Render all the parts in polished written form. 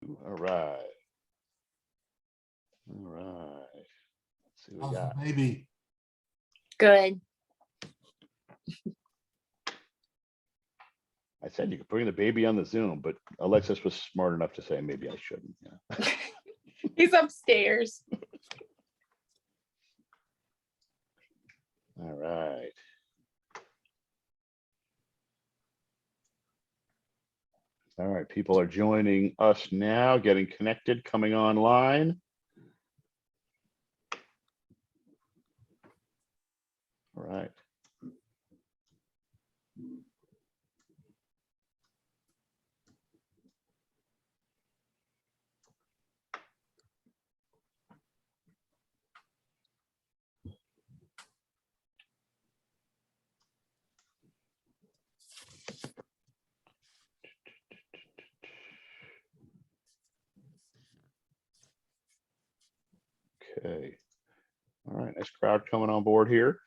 All right. All right. Let's see what we got. Maybe. Good. I said you could bring the baby on the Zoom, but Alexis was smart enough to say maybe I shouldn't. Yeah. He's upstairs. All right. All right, people are joining us now, getting connected, coming online. All right. Okay. All right, nice crowd coming on board here.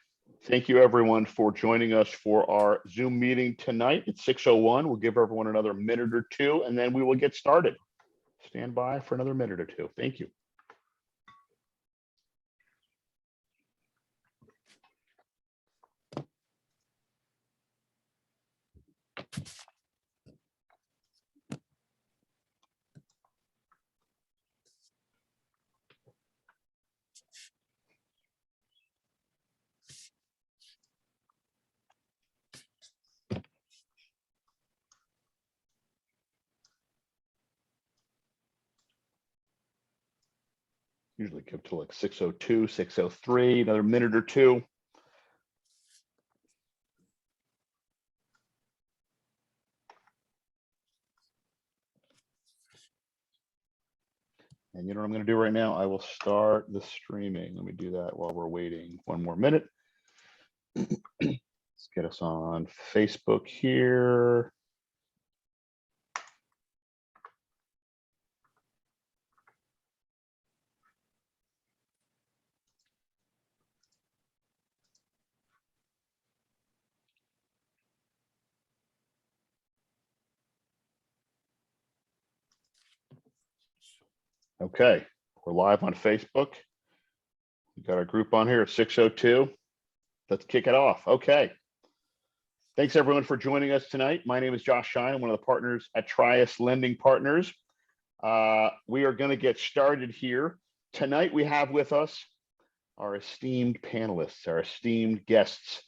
Thank you everyone for joining us for our Zoom meeting tonight. It's 6:01. We'll give everyone another minute or two and then we will get started. Stand by for another minute or two. Thank you. Usually give to like 6:02, 6:03, another minute or two. And you know what I'm going to do right now? I will start the streaming. Let me do that while we're waiting one more minute. Let's get us on Facebook here. Okay, we're live on Facebook. We got our group on here at 6:02. Let's kick it off. Okay. Thanks everyone for joining us tonight. My name is Josh Shine. I'm one of the partners at Trius Lending Partners. We are going to get started here. Tonight we have with us our esteemed panelists, our esteemed guests,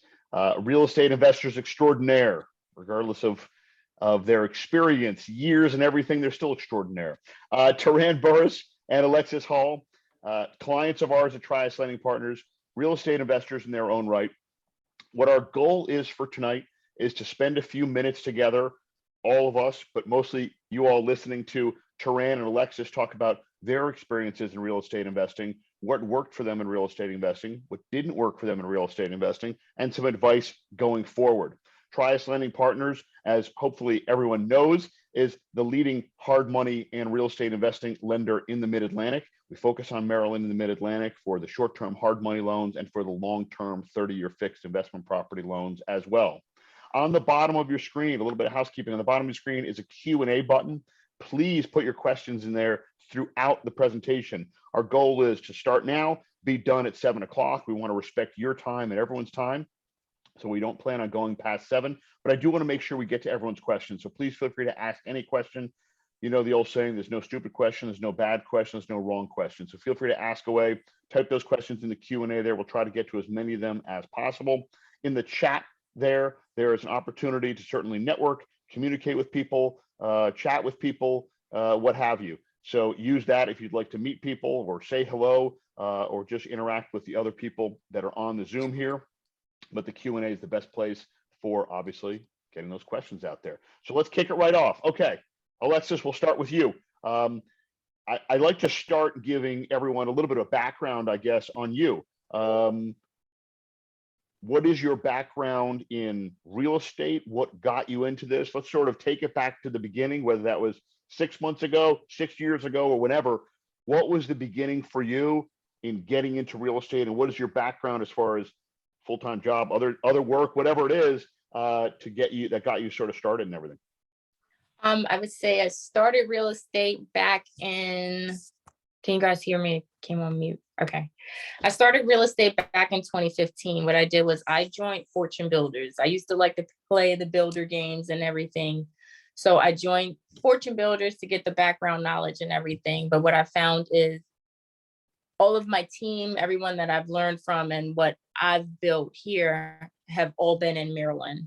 real estate investors extraordinaire, regardless of their experience, years, and everything, they're still extraordinaire. Torran, Burrus, and Alexis Hall, clients of ours at Trius Lending Partners, real estate investors in their own right. What our goal is for tonight is to spend a few minutes together, all of us, but mostly you all listening to Torran and Alexis talk about their experiences in real estate investing, what worked for them in real estate investing, what didn't work for them in real estate investing, and some advice going forward. Trius Lending Partners, as hopefully everyone knows, is the leading hard money and real estate investing lender in the Mid-Atlantic. We focus on Maryland and the Mid-Atlantic for the short-term hard money loans and for the long-term 30-year fixed investment property loans as well. On the bottom of your screen, a little bit of housekeeping, on the bottom of your screen is a Q&A button. Please put your questions in there throughout the presentation. Our goal is to start now, be done at 7 o'clock. We want to respect your time and everyone's time. So we don't plan on going past 7, but I do want to make sure we get to everyone's questions. So please feel free to ask any question. You know the old saying, there's no stupid question, there's no bad question, there's no wrong question. So feel free to ask away, type those questions in the Q&A there. We'll try to get to as many of them as possible. In the chat there is an opportunity to certainly network, communicate with people, chat with people, what have you. So use that if you'd like to meet people or say hello or just interact with the other people that are on the Zoom here. But the Q&A is the best place for obviously getting those questions out there. So let's kick it right off. Okay, Alexis, we'll start with you. I'd like to start giving everyone a little bit of background, I guess, on you. What is your background in real estate? What got you into this? Let's sort of take it back to the beginning, whether that was 6 months ago, 6 years ago, or whenever. What was the beginning for you in getting into real estate, and what is your background as far as full-time job, other work, whatever it is, to get you, that got you sort of started and everything? I would say I started real estate back in, can you guys hear me? Came on mute. Okay. I started real estate back in 2015. What I did was I joined Fortune Builders. I used to like to play the builder games and everything. So I joined Fortune Builders to get the background knowledge and everything. But what I found is all of my team, everyone that I've learned from and what I've built here have all been in Maryland.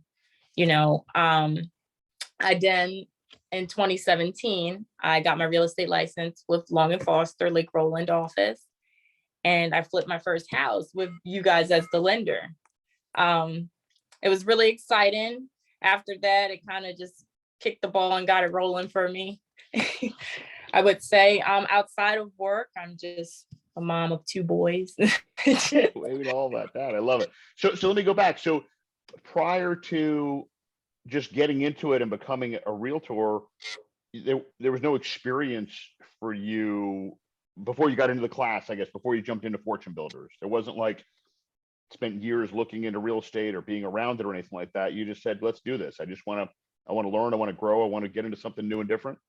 I then in 2017, I got my real estate license with Long and Foster, Lake Roland office. And I flipped my first house with you guys as the lender. It was really exciting. After that, it kind of just kicked the ball and got it rolling for me. I would say outside of work, I'm just a mom of 2 boys. Wait, all that. I love it. So let me go back. So prior to just getting into it and becoming a realtor, there was no experience for you before you got into the class, I guess, before you jumped into Fortune Builders. There wasn't like spent years looking into real estate or being around it or anything like that. You just said, let's do this. I want to learn. I want to grow. I want to get into something new and different.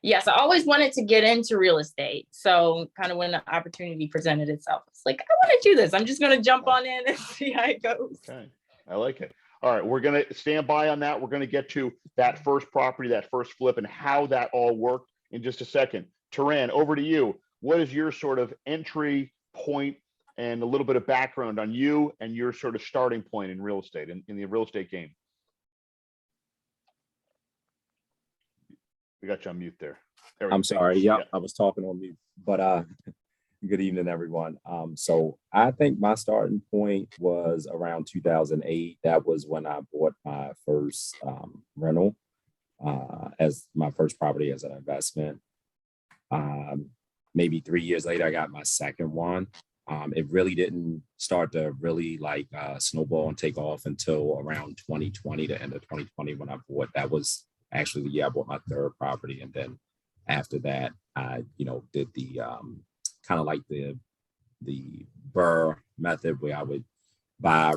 Yes, I always wanted to get into real estate. So kind of when the opportunity presented itself, it's like, I want to do this. I'm just going to jump on in and see how it goes. Okay. I like it. All right. We're going to stand by on that. We're going to get to that first property, that first flip, and how that all worked in just a second. Torran, over to you. What is your sort of entry point and a little bit of background on you and your sort of starting point in real estate, in the real estate game? We got you on mute there. I'm sorry. Yeah, I was talking on mute, but good evening, everyone. So I think my starting point was around 2008. That was when I bought my first rental as my first property as an investment. Maybe 3 years later, I got my second one. It really didn't start to really like snowball and take off until around 2020, the end of 2020, when I bought. That was actually the year I bought my third property. And then after that, I, did the kind of like the Burr method, where I would buy,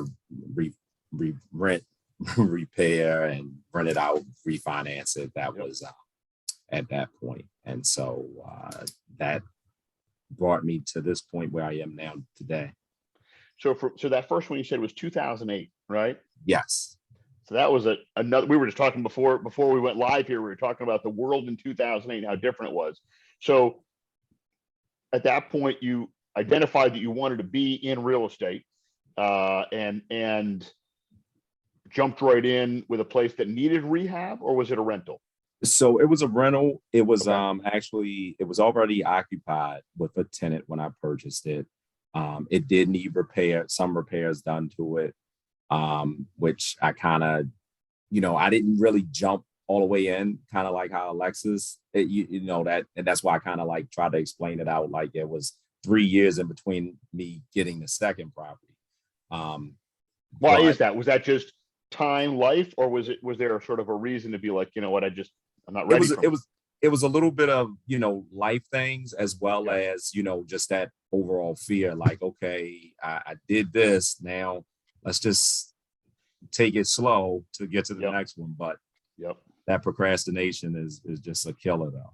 rent, repair, and rent it out, refinance it. That was at that point. And so that brought me to this point where I am now today. So that first one you said was 2008, right? Yes. So that was another. We were just talking before we went live here. We were talking about the world in 2008 and how different it was. So at that point, you identified that you wanted to be in real estate, and jumped right in with a place that needed rehab, or was it a rental? So it was a rental. It was actually, it was already occupied with a tenant when I purchased it. It did need some repairs done to it, which I kind of, I didn't really jump all the way in, kind of like how Alexis, that, and that's why I kind of like tried to explain it out. Like it was 3 years in between me getting the second property. Why is that? Was that just time, life, or was there sort of a reason to be like, you know what, I'm not ready? It was a little bit of, life things, as well as, just that overall fear, like, okay, I did this, now let's just take it slow to get to the next one. But that procrastination is just a killer, though.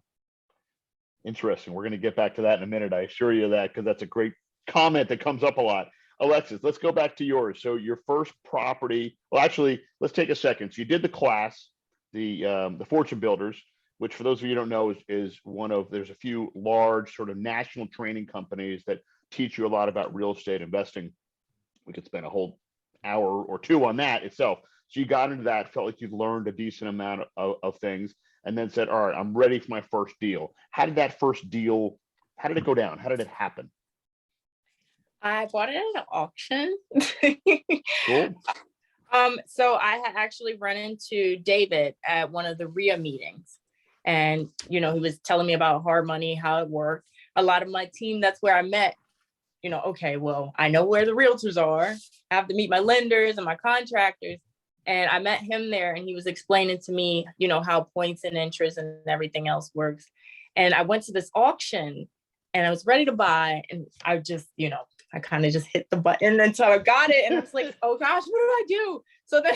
Interesting. We're going to get back to that in a minute. I assure you that, because that's a great comment that comes up a lot. Alexis, let's go back to yours. So your first property, well, actually, let's take a second. So you did the class, the Fortune Builders, which for those of you who don't know is there's a few large sort of national training companies that teach you a lot about real estate investing. We could spend a whole hour or two on that itself. So you got into that, felt like you'd learned a decent amount of things, and then said, all right, I'm ready for my first deal. How did it go down? How did it happen? I bought it at an auction. Cool. So I had actually run into David at one of the RIA meetings, and he was telling me about hard money, how it worked. A lot of my team, that's where I met. Okay, well, I know where the realtors are. I have to meet my lenders and my contractors. And I met him there, and he was explaining to me, how points and interest and everything else works. And I went to this auction, and I was ready to buy, and I just, I kind of just hit the button until I got it. And I was like, oh gosh, what do I do? So then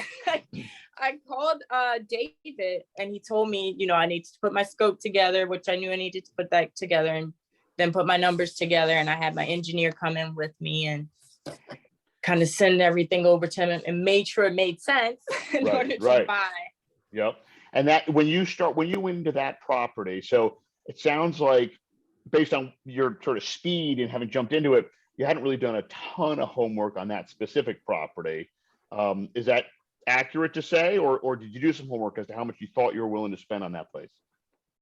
I called David, and he told me, I needed to put my scope together, which I knew I needed to put that together, and then put my numbers together. And I had my engineer come in with me and kind of send everything over to him and made sure it made sense in order to buy. Yep. And that when you went into that property, so it sounds like based on your sort of speed and having jumped into it, you hadn't really done a ton of homework on that specific property. Is that accurate to say, or did you do some homework as to how much you thought you were willing to spend on that place?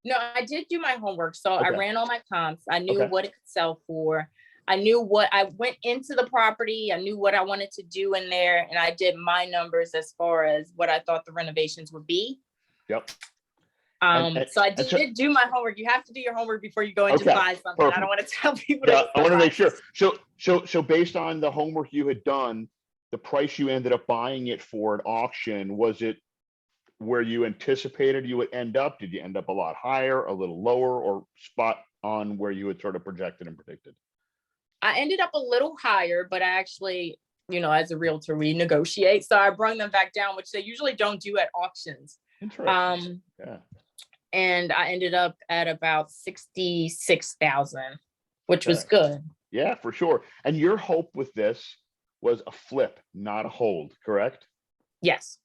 No, I did do my homework. So Okay. I ran all my comps. I knew what it could sell for. I knew what I went into the property. I knew what I wanted to do in there. And I did my numbers as far as what I thought the renovations would be. Yep. So I did do my homework. You have to do your homework before you go and just buy something. Perfect. I don't want to tell people. Yeah, I want to make sure. So based on the homework you had done, the price you ended up buying it for at auction, was it where you anticipated you would end up? Did you end up a lot higher, a little lower, or spot on where you had sort of projected and predicted? I ended up a little higher, but I actually, as a realtor, we negotiate. So I brought them back down, which they usually don't do at auctions. Interesting. Yeah. And I ended up at about 66,000, which was good. Yeah, for sure. And your hope with this was a flip, not a hold, correct? Yes.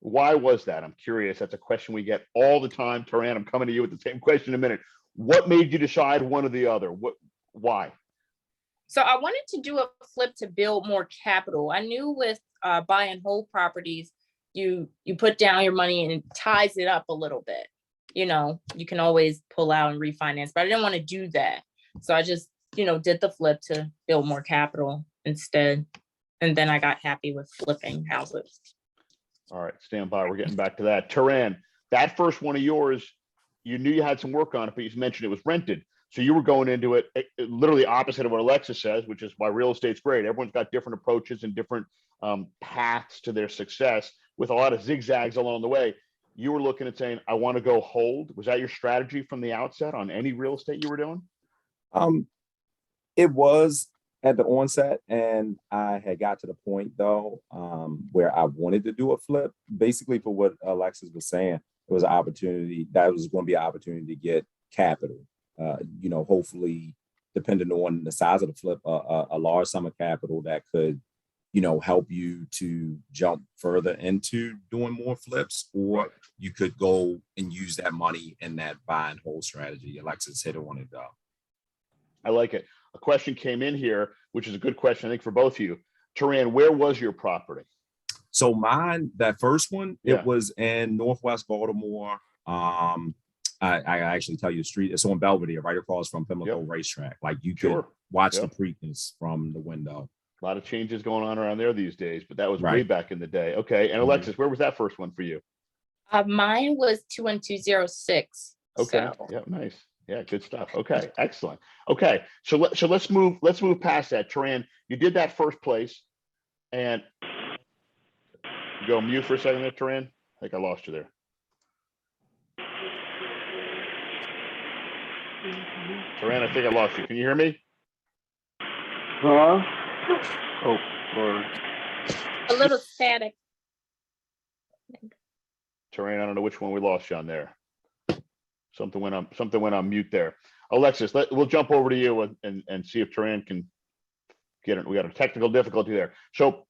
Why was that? I'm curious. That's a question we get all the time. Torran, I'm coming to you with the same question in a minute. What made you decide one or the other? Why? So I wanted to do a flip to build more capital. I knew with buy and hold properties, you put down your money and it ties it up a little bit. You can always pull out and refinance, but I didn't want to do that. So I just, did the flip to build more capital instead. And then I got happy with flipping houses. All right, stand by. We're getting back to that. Torran, that first one of yours, you knew you had some work on it, but you mentioned it was rented. So you were going into it literally opposite of what Alexis says, which is why real estate's great. Everyone's got different approaches and different paths to their success with a lot of zigzags along the way. You were looking at saying, I want to go hold. Was that your strategy from the outset on any real estate you were doing? It was at the onset, and I had got to the point though where I wanted to do a flip. Basically, for what Alexis was saying, it was an opportunity that was going to be an opportunity to get capital. Hopefully, depending on the size of the flip, a large sum of capital that could, help you to jump further into doing more flips, or you could go and use that money in that buy and hold strategy. Alexis hit it on it though. I like it. A question came in here, which is a good question, I think, for both of you. Torran, where was your property? So mine, that first one, it was in Northwest Baltimore. I actually tell you the street. It's on Belvedere, right across from Pimlico Racetrack. Like you could watch the Preakness from the window. A lot of changes going on around there these days, but that was way back in the day. Okay. And Alexis, where was that first one for you? Mine was 21206. Okay. So. Yeah. Nice. Yeah. Good stuff. Okay. Excellent. Okay. So let's move past that. Torran, you did that first place, and you go mute for a second there, Torran. I think I lost you there. Torran, I think I lost you. Can you hear me? Huh? Oh, sorry. A little static. Torran, I don't know which one we lost you on there. Something went on mute there. Alexis, we'll jump over to you and see if Torran can get it. We got a technical difficulty there. So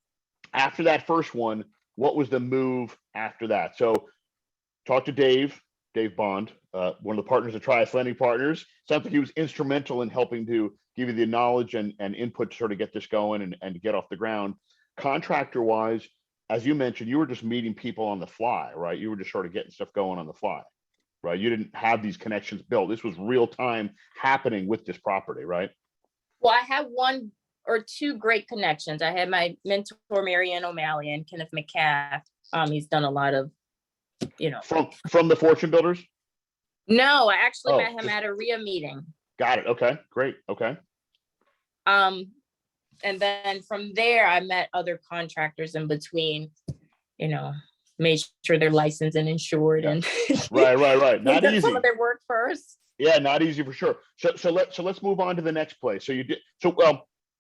after that first one, what was the move after that? So talk to Dave Bond, one of the partners of Trius Lending Partners. Sounds like he was instrumental in helping to give you the knowledge and input to sort of get this going and to get off the ground. Contractor wise, as you mentioned, you were just meeting people on the fly, right? You were just sort of getting stuff going on the fly, right? You didn't have these connections built. This was real time happening with this property, right? Well, I had one or two great connections. I had my mentor, Marianne O'Malley, and Kenneth McCaff. He's done a lot of, From the Fortune Builders? No, I actually met him at a RIA meeting. Got it. Okay, great. Okay. And then from there, I met other contractors in between, made sure they're licensed and insured and right. Not easy. Some of their work first. Yeah, not easy for sure. So let's move on to the next place. So you did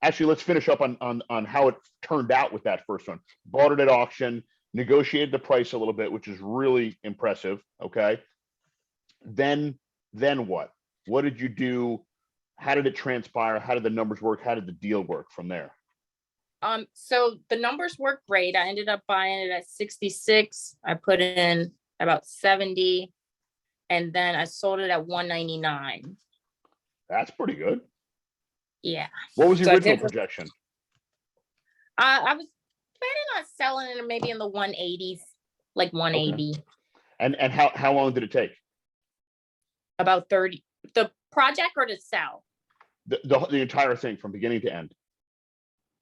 actually let's finish up on how it turned out with that first one. Bought it at auction. negotiated the price a little bit, which is really impressive. Okay. Then what? What did you do? How did it transpire? How did the numbers work? How did the deal work from there? So the numbers worked great. I ended up buying it at 66. I put in about 70, and then I sold it at 199. That's pretty good. Yeah. What was the So I original did- projection? I was planning on selling it maybe in the 180s, like 180. And how long did it take? About 30. The project or to sell? The entire thing from beginning to end?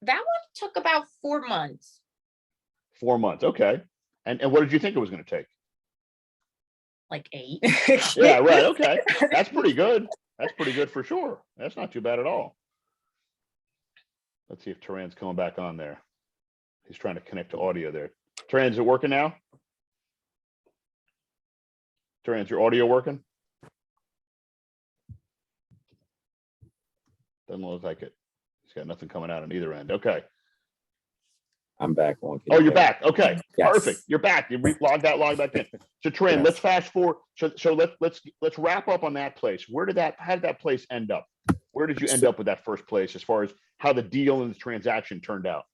That one took about 4 months. 4 months. Okay. And what did you think it was going to take? Like 8. Yeah, right. Okay. That's pretty good. That's pretty good for sure. That's not too bad at all. Let's see if Torran's coming back on there. He's trying to connect to audio there. Torran, is it working now? Torran, is your audio working? Doesn't look like it. He's got nothing coming out on either end. Okay. I'm back on. Oh, you're back. Okay. Yes. Perfect. You're back. You logged out, logged back in. So Torran, Yes. let's fast forward. So let's wrap up on that place. How did that place end up? Where did you end up with that first place as far as how the deal and the transaction turned out?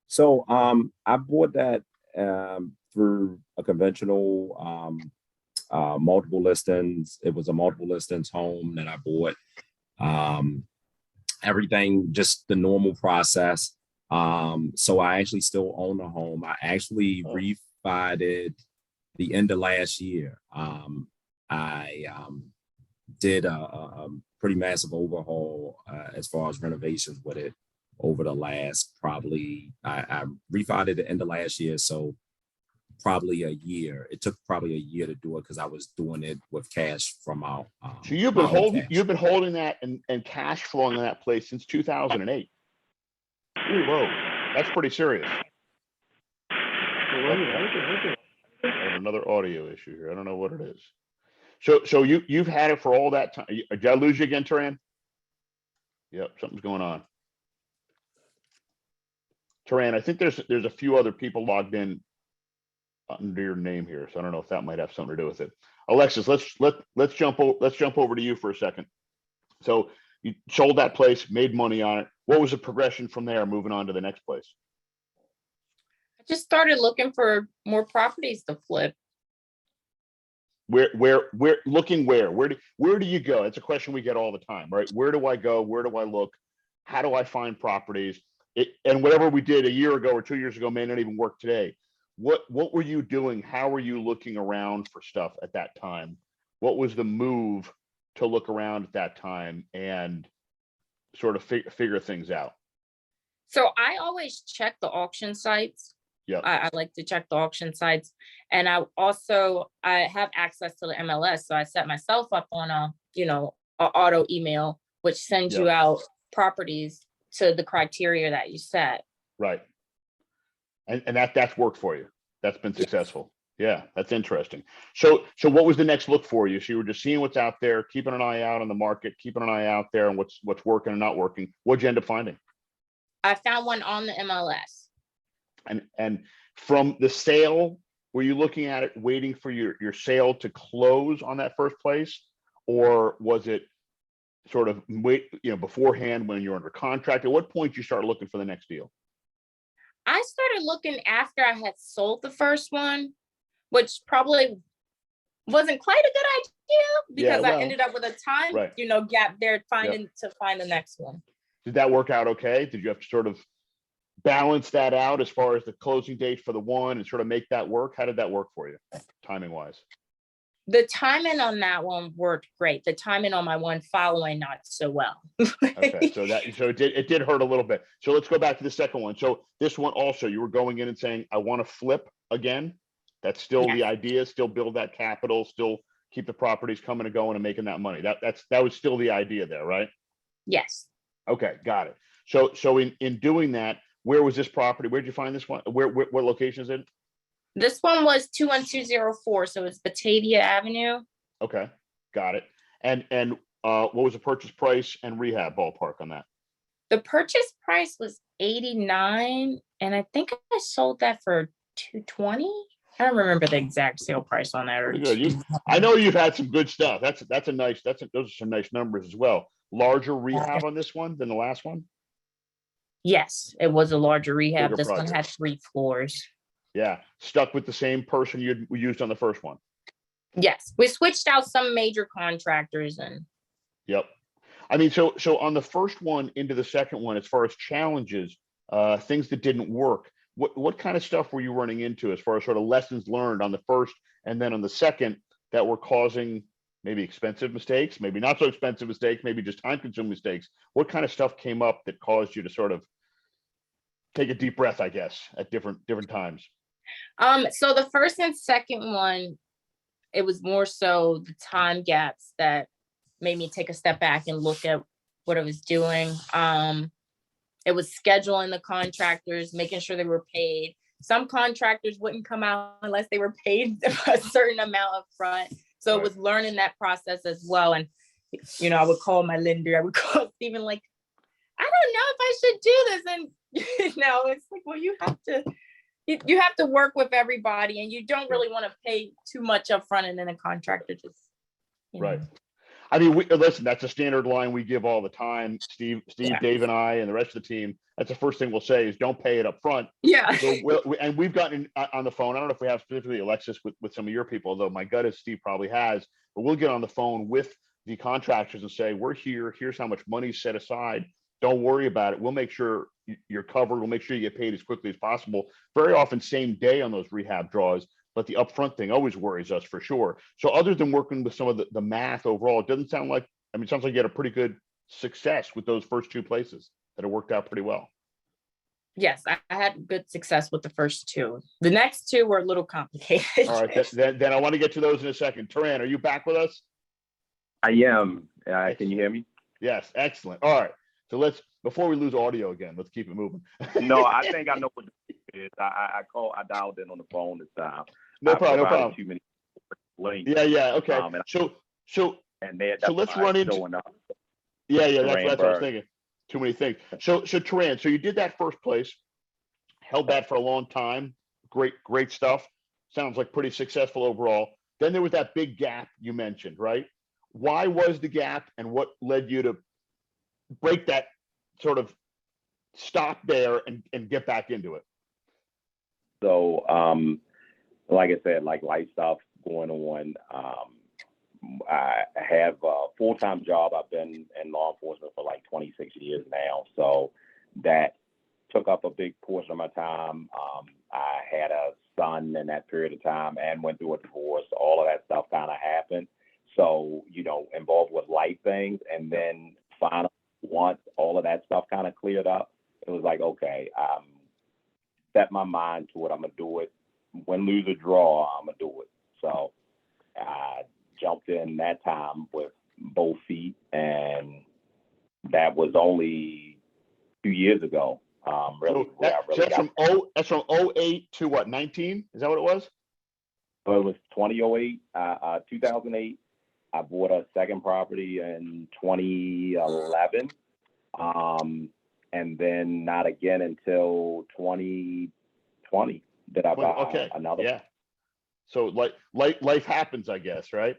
So I bought that through a conventional multiple listings. It was a multiple listings home that I bought. Everything just the normal process. So I actually still own the home. I actually refied it the end of last year. I did a pretty massive overhaul as far as renovations with it over the last probably, I refied it the end of last year. So probably a year. It took probably a year to do it because I was doing it with cash from our. So you've been holding that and cash flowing in that place since 2008. Whoa, that's pretty serious. I have another audio issue here. I don't know what it is. So you've had it for all that time. Did I lose you again, Torran? Yep, something's going on. Torran, I think there's a few other people logged in under your name here, so I don't know if that might have something to do with it. Alexis, let's jump over to you for a second. So you sold that place, made money on it. What was the progression from there, moving on to the next place? I just started looking for more properties to flip. Where looking where do you go? It's a question we get all the time, right? Where do I go? Where do I look? How do I find properties? And whatever we did a year ago or 2 years ago may not even work today. What were you doing? How were you looking around for stuff at that time? What was the move to look around at that time and sort of figure things out? So I always check the auction sites. Yeah, I like to check the auction sites, and I have access to the MLS. So I set myself up on a auto email, which sends you out properties to the criteria that you set. right. And that's worked for you. That's been successful. Yeah, that's interesting. So what was the next look for you? So you were just seeing what's out there, keeping an eye out on the market, keeping an eye out there on what's working and not working. What'd you end up finding? I found one on the MLS. And from the sale, were you looking at it, waiting for your sale to close on that first place? Or was it sort of beforehand when you're under contract? At what point you start looking for the next deal? I started looking after I had sold the first one, which probably wasn't quite a good idea because I ended up with a time, gap there to find the next one. Did that work out okay? Did you have to sort of balance that out as far as the closing date for the one and sort of make that work? How did that work for you, timing wise? The timing on that one worked great. The timing on my one following, not so well. Okay, so it did hurt a little bit. So let's go back to the second one. So this one also, you were going in and saying, I want to flip again. That's still the idea. Still build that capital. Still keep the properties coming and going and making that money. That was still the idea there, right? Yes. Okay, got it. So in doing that, where was this property? Where'd you find this one? What location is it? This one was 21204, so it's Batavia Avenue. Okay, got it. And what was the purchase price and rehab ballpark on that? The purchase price was 89, and I think I sold that for 220. I don't remember the exact sale price on that. Or Pretty good. I know you've had some good stuff. Those are some nice numbers as well. Larger rehab on this one than the last one. Yes, it was a larger rehab. Bigger This one project. had 3 floors. Yeah, stuck with the same person you used on the first one. Yes, we switched out some major contractors and Yep. I mean, so on the first one into the second one, as far as challenges, things that didn't work, what kind of stuff were you running into as far as sort of lessons learned on the first and then on the second that were causing maybe expensive mistakes, maybe not so expensive mistakes, maybe just time-consuming mistakes? What kind of stuff came up that caused you to sort of take a deep breath, I guess, at different times? so the first and second one, it was more so the time gaps that made me take a step back and look at what I was doing. It was scheduling the contractors, making sure they were paid. Some contractors wouldn't come out unless they were paid a certain amount up front. So It was learning that process as well. And, I would call my lender, I would call Stephen, like, I don't know if I should do this. And, it's like, well, you have to work with everybody, and you don't really want to pay too much up front, and then a contractor just, Right. I mean, listen, that's a standard line we give all the time. Steve, Yeah. Dave, and I, and the rest of the team. That's the first thing we'll say is don't pay it up front. Yeah. So and we've gotten on the phone. I don't know if we have specifically Alexis with some of your people, though my gut is Steve probably has. But we'll get on the phone with the contractors and say, we're here. Here's how much money's set aside. Don't worry about it. We'll make sure you're covered. We'll make sure you get paid as quickly as possible. Very often, same day on those rehab draws. But the upfront thing always worries us for sure. So other than working with some of the math overall, it doesn't sound like, it sounds like you had a pretty good success with those first 2 places that it worked out pretty well. Yes, I had good success with the first 2. The next 2 were a little complicated. All right, then I want to get to those in a second. Torran, are you back with us? I am. Can you hear me? Yes, excellent. All right, so before we lose audio again, let's keep it moving. No, I think I know what it is. I dialed in on the phone this time. No problem. Too many links. Yeah. Okay. So let's run into. Yeah. That's what I was thinking. Too many things. So Torran, so you did that first place, held that for a long time. Great stuff. Sounds like pretty successful overall. Then there was that big gap you mentioned, right? Why was the gap, and what led you to break that sort of stop there and get back into it? So, like I said, like life stuff going on. I have a full-time job. I've been in law enforcement for like 26 years now. So that took up a big portion of my time. I had a son in that period of time and went through a divorce. All of that stuff kind of happened. So, involved with life things. And then finally, once all of that stuff kind of cleared up, it was like, okay, set my mind to it. I'm going to do it. Win, lose, or draw, I'm going to do it. So I jumped in that time with both feet, and that was only 2 years ago. That's from 08 to what, 19? Is that what it was? So it was 2008, 2008. I bought a second property in 2011, and then not again until 2020 did I buy another. Yeah. So life happens, I guess, right?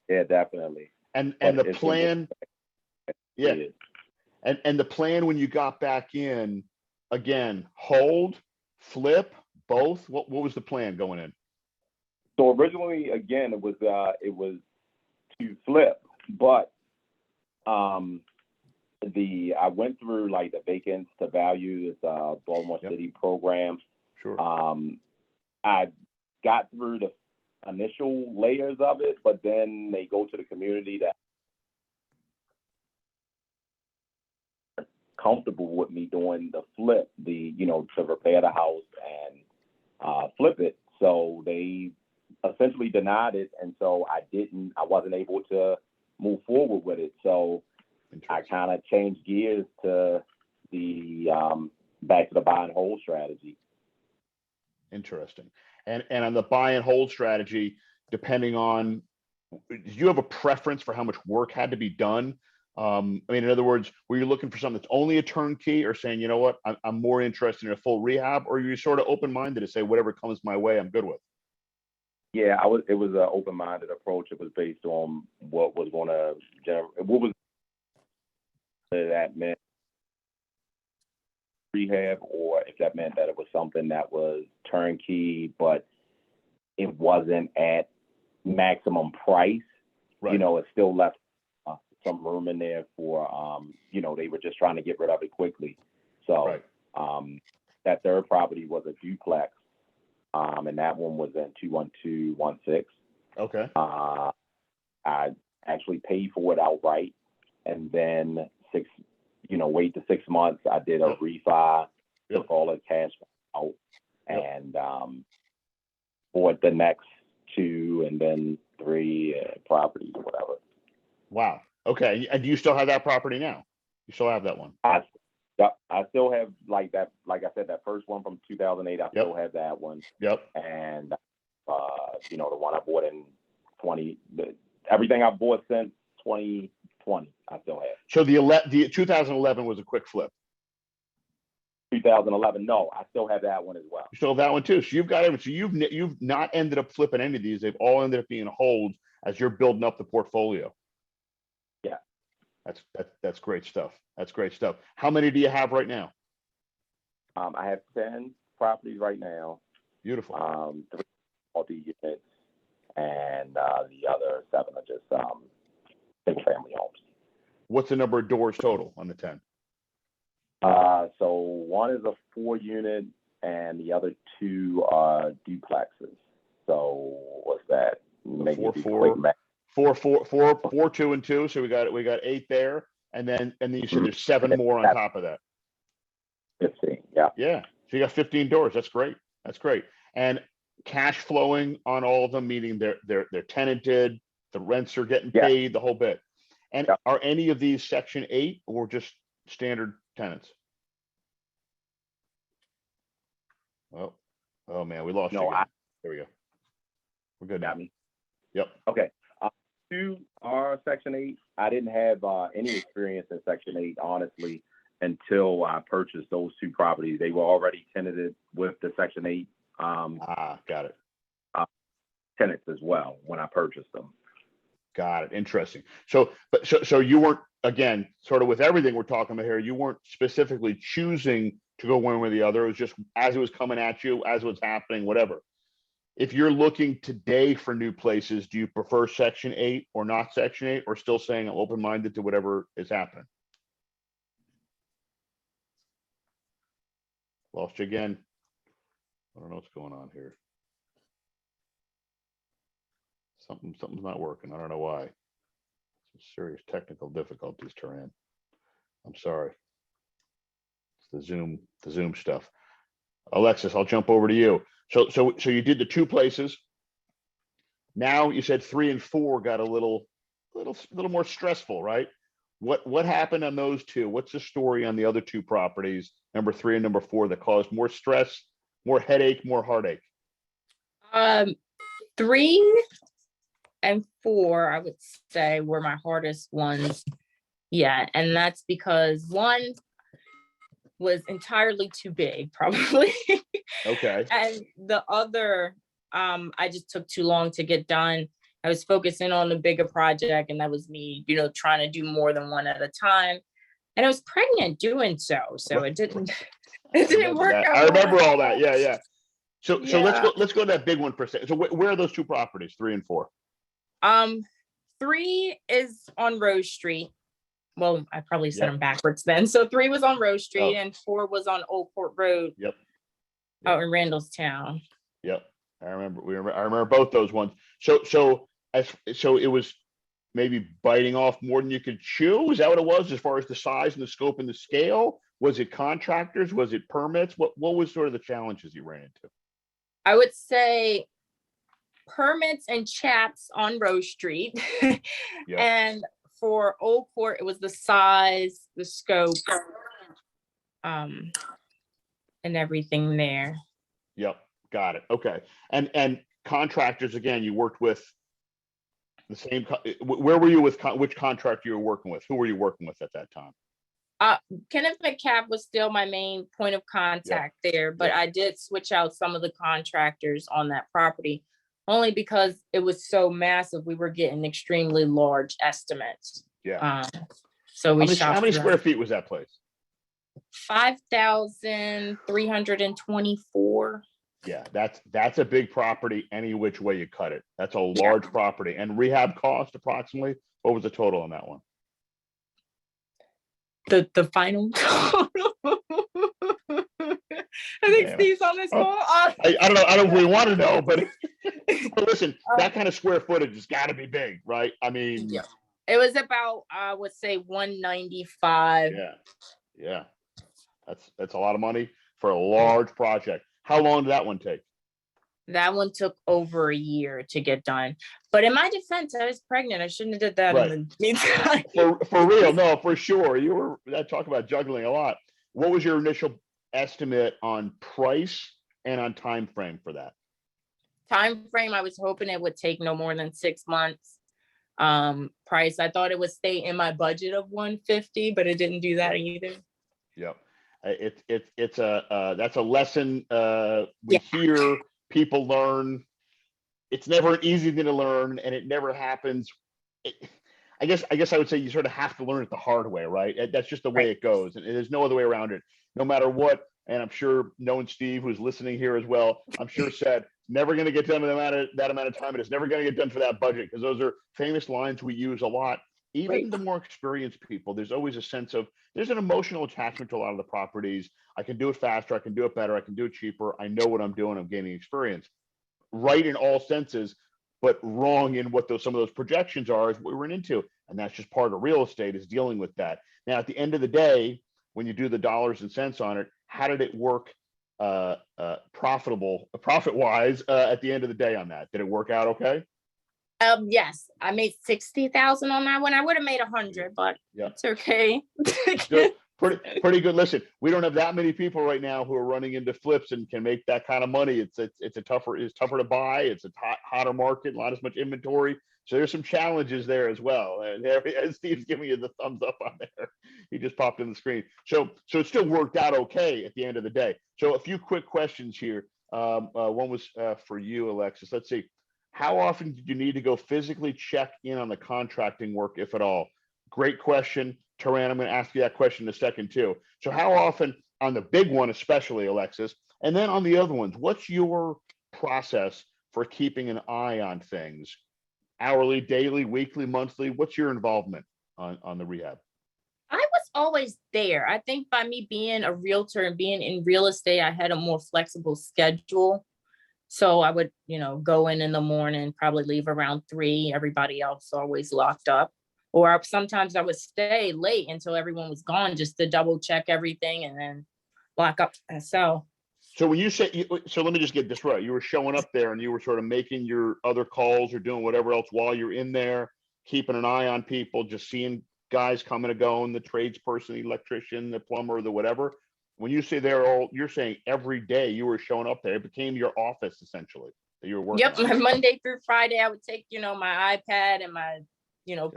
Yeah, definitely. And the plan, and the plan when you got back in, again, hold, flip, both. What was the plan going in? So originally, again, it was to flip, but I went through like the vacants to value, this Baltimore City program. Sure. I got through the initial layers of it, but then they go to the community that are comfortable with me doing the flip, to repair the house and flip it. So they essentially denied it, and so I wasn't able to move forward with it. So I kind of changed gears to the back to the buy and hold strategy. Interesting. And on the buy and hold strategy, depending on, do you have a preference for how much work had to be done I mean, in other words, were you looking for something that's only a turnkey, or saying, you know what, I'm more interested in a full rehab, or are you sort of open-minded to say whatever comes my way, I'm good with? Yeah, it was an open-minded approach. It was based on what was going to what was that meant rehab, or if that meant that it was something that was turnkey, but it wasn't at maximum price. Right. You know, it still left some room in there for, you know, they were just trying to get rid of it quickly. So Right. that third property was a duplex, and that one was in 21216. Okay. I actually paid for it outright, and then wait the 6 months. I did a Yep. refi, Yep. took all the cash out, Yep. and bought the next 2 and then 3 properties or whatever. Wow. Okay. And do you still have that property now? You still have that one? I still have like that. Like I said, that first one from 2008. I still have that one. Yep. And the one I bought in everything I've bought since 2020, I still have. So the 2011 was a quick flip. 2011, no, I still have that one as well. You still have that one too. So you've got everything. So you've not ended up flipping any of these. They've all ended up being holds as you're building up the portfolio. Yeah. That's great stuff. That's great stuff. How many do you have right now? I have 10 properties right now. Beautiful. 3 multi-units, and the other 7 are just single-family homes. What's the number of doors total on the 10? So one is a 4-unit, and the other 2 are duplexes. So what's that? Maybe 4, 2, and 2. So we got 8 there, and then you said there's 7 more on top of that. 15. Yeah. Yeah. So you got 15 doors. That's great. That's great. And cash flowing on all of them, meaning they're tenanted, the rents are getting paid, the whole bit. And are any of these Section 8 or just standard tenants? Oh man, we lost you again. There we go. We're good now. Got me. Yep. Okay. 2 are Section 8. I didn't have any experience in Section 8, honestly, until I purchased those 2 properties. They were already tenanted with the Section 8 got it. tenants as well when I purchased them. Got it. Interesting. So you weren't, again, sort of with everything we're talking about here, you weren't specifically choosing to go one way or the other. It was just as it was coming at you, as it was happening, whatever. If you're looking today for new places, do you prefer Section 8 or not Section 8, or still saying I'm open-minded to whatever is happening? Lost you again. I don't know what's going on here. Something's not working. I don't know why. Some serious technical difficulties, Torran. I'm sorry. It's the Zoom stuff. Alexis, I'll jump over to you. So you did the 2 places. Now you said 3 and 4 got a little more stressful, right? What happened on those 2? What's the story on the other 2 properties, number 3 and number 4, that caused more stress, more headache, more heartache? 3 and 4, I would say, were my hardest ones. Yeah, and that's because 1 was entirely too big, probably. Okay. And the other, I just took too long to get done. I was focusing on the bigger project, and that was me, trying to do more than one at a time. And I was pregnant doing so it didn't work out. I remember all that. Yeah. So let's go to that big one per se. So where are those 2 properties, 3 and 4? 3 is on Rose Street. Well, I probably said them backwards then. So 3 was on Rose Street and 4 was on Old Port Road. Yep. Out in Randallstown. Yep. I remember both those ones. So it was maybe biting off more than you could chew. Is that what it was, as far as the size and the scope and the scale? Was it contractors? Was it permits? What was sort of the challenges you ran into? I would say permits and chaps on Rose Street. And for Old Port, it was the size, the scope, and everything there. Yep. Got it. Okay. And contractors, again, you worked with The same. Where were you with which contractor you were working with? Who were you working with at that time? Kenneth McCabe was still my main point of contact there, but I did switch out some of the contractors on that property only because it was so massive. We were getting extremely large estimates. Yeah. So we how many square feet was that place? 5,324. Yeah, that's a big property any which way you cut it. That's a large property. And rehab cost approximately, what was the total on that one? The final total. I think Steve's on this call. I don't know. I don't really want to know, but listen, that kind of square footage has got to be big, right? I mean, it was about, I would say 195. Yeah. That's a lot of money for a large project. How long did that one take? That one took over a year to get done. But in my defense, I was pregnant. I shouldn't have did that in the meantime. For real, no, for sure. You were talking about juggling a lot. What was your initial estimate on price and on time frame for that? Time frame, I was hoping it would take no more than 6 months. Price, I thought it would stay in my budget of 150, but it didn't do that either. Yep. It's that's a lesson we hear, people learn. It's never an easy thing to learn, and it never happens. I guess I would say you sort of have to learn it the hard way, right? That's just the way it goes, and there's no other way around it. No matter what, and I'm sure knowing Steve, who's listening here as well, I'm sure said never going to get done in that amount of time, and it's never going to get done for that budget, because those are famous lines we use a lot. Even the more experienced people, there's always a sense of, there's an emotional attachment to a lot of the properties. I can do it faster, I can do it better, I can do it cheaper. I know what I'm doing, I'm gaining experience. Right in all senses, but wrong in what some of those projections are, is what we run into. And that's just part of real estate, is dealing with that. Now, at the end of the day, when you do the dollars and cents on it, how did it work profit-wise at the end of the day on that? Did it work out okay? Yes, I made 60,000 on that one. I would have made 100, but it's okay. Still pretty good. Listen, we don't have that many people right now who are running into flips and can make that kind of money. It's tougher to buy. It's a hotter market, not as much inventory. So there's some challenges there as well. And as Steve's giving you the thumbs up on there, he just popped in the screen. So it still worked out okay at the end of the day. So a few quick questions here. One was for you, Alexis. Let's see. How often did you need to go physically check in on the contracting work, if at all? Great question, Torran. I'm going to ask you that question in a second too. So how often on the big one, especially, Alexis, and then on the other ones, what's your process for keeping an eye on things? Hourly, daily, weekly, monthly? What's your involvement on the rehab? I was always there. I think by me being a realtor and being in real estate, I had a more flexible schedule. So I would, go in the morning, probably leave around 3. Everybody else always locked up. Or sometimes I would stay late until everyone was gone, just to double check everything and then lock up and sell. So when you say, so let me just get this right. You were showing up there and you were sort of making your other calls or doing whatever else while you're in there, keeping an eye on people, just seeing guys coming and going, the tradesperson, the electrician, the plumber, the whatever. When you say you're saying every day you were showing up there, it became your office essentially that you were working. Yep, on. Monday through Friday, I would take, my iPad and my,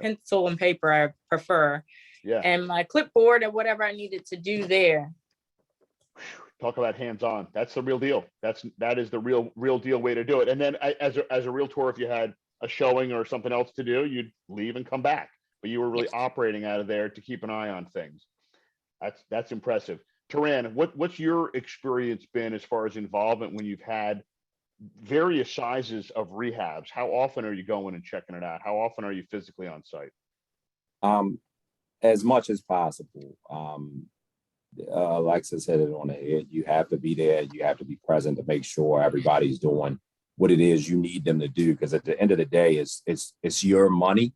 pencil and paper, I prefer. Yeah. And my clipboard or whatever I needed to do there. Talk about hands-on. That's the real deal. That is the real deal way to do it. And then as a realtor, if you had a showing or something else to do, you'd leave and come back. But you were really operating out of there to keep an eye on things. That's impressive. Torran, what's your experience been as far as involvement when you've had various sizes of rehabs? How often are you going and checking it out? How often are you physically on site? As much as possible. Alexis hit it on the head. You have to be there. You have to be present to make sure everybody's doing what it is you need them to do. Because at the end of the day, it's your money.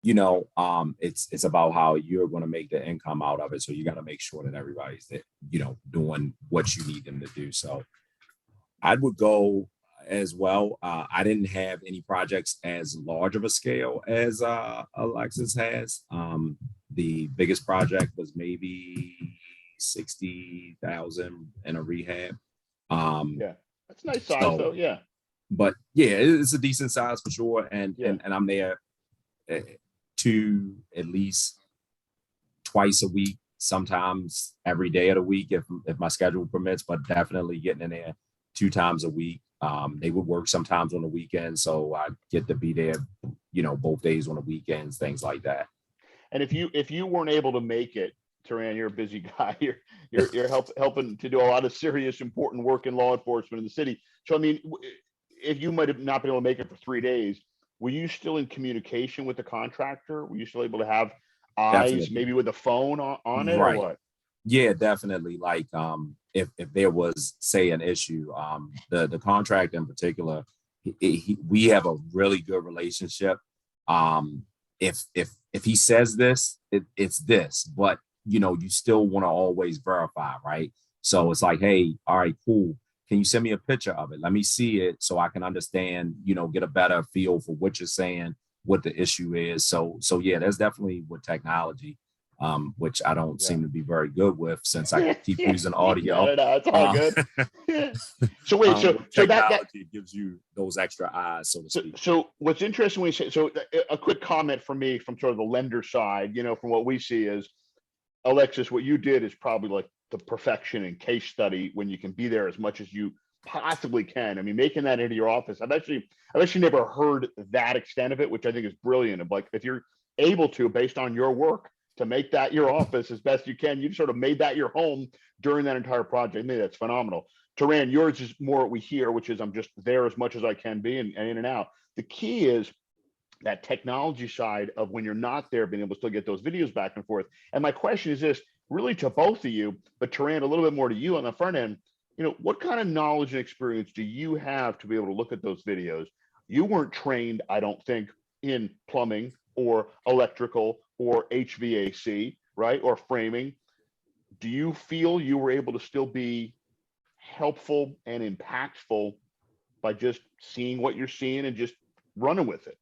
It's about how you're going to make the income out of it. So you got to make sure that everybody's there, doing what you need them to do. So I would go as well. I didn't have any projects as large of a scale as Alexis has. The biggest project was maybe 60,000 in a rehab. Yeah, that's a nice size though. Yeah. But yeah, it's a decent size for sure. And I'm there to at least twice a week, sometimes every day of the week if my schedule permits, but definitely getting in there 2 times a week. They would work sometimes on the weekends, so I get to be there, both days on the weekends, things like that. And if you weren't able to make it, Torran, you're a busy guy. You're helping to do a lot of serious, important work in law enforcement in the city. So I mean, if you might have not been able to make it for 3 days, were you still in communication with the contractor? Were you still able to have eyes, Definitely. maybe with the phone on it, Right. or what? Yeah, definitely. Like if there was, say, an issue, the contractor in particular, we have a really good relationship. If he says this, it's this, but you still want to always verify, right? So it's like, hey, all right, cool. Can you send me a picture of it? Let me see it so I can understand, get a better feel for what you're saying, what the issue is. So yeah, that's definitely with technology, which I don't seem to be very good with since I keep using audio. No, it's all good. So wait, so technology gives you those extra eyes, so to speak. So what's interesting when you say, so a quick comment from me from sort of the lender side, from what we see is, Alexis, what you did is probably like the perfection and case study when you can be there as much as you possibly can. I mean, making that into your office, I've actually never heard that extent of it, which I think is brilliant. Of like, if you're able to, based on your work, to make that your office as best you can, you've sort of made that your home during that entire project. I mean, that's phenomenal. Torran, yours is more what we hear, which is I'm just there as much as I can be and in and out. The key is that technology side of when you're not there, being able to still get those videos back and forth. And my question is this, really to both of you, but Torran, a little bit more to you on the front end, what kind of knowledge and experience do you have to be able to look at those videos? You weren't trained, I don't think, in plumbing or electrical or HVAC, right? Or framing. Do you feel you were able to still be helpful and impactful by just seeing what you're seeing and just running with it?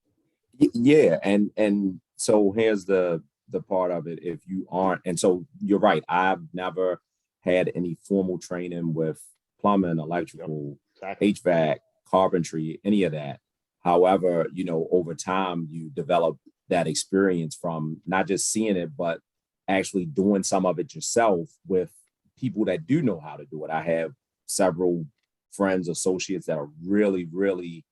Yeah, and so here's the part of it. If you aren't, and so you're right, I've never had any formal training with plumbing, electrical, exactly. HVAC, carpentry, any of that. However, over time you develop that experience from not just seeing it, but actually doing some of it yourself with people that do know how to do it. I have several friends, associates that are really, really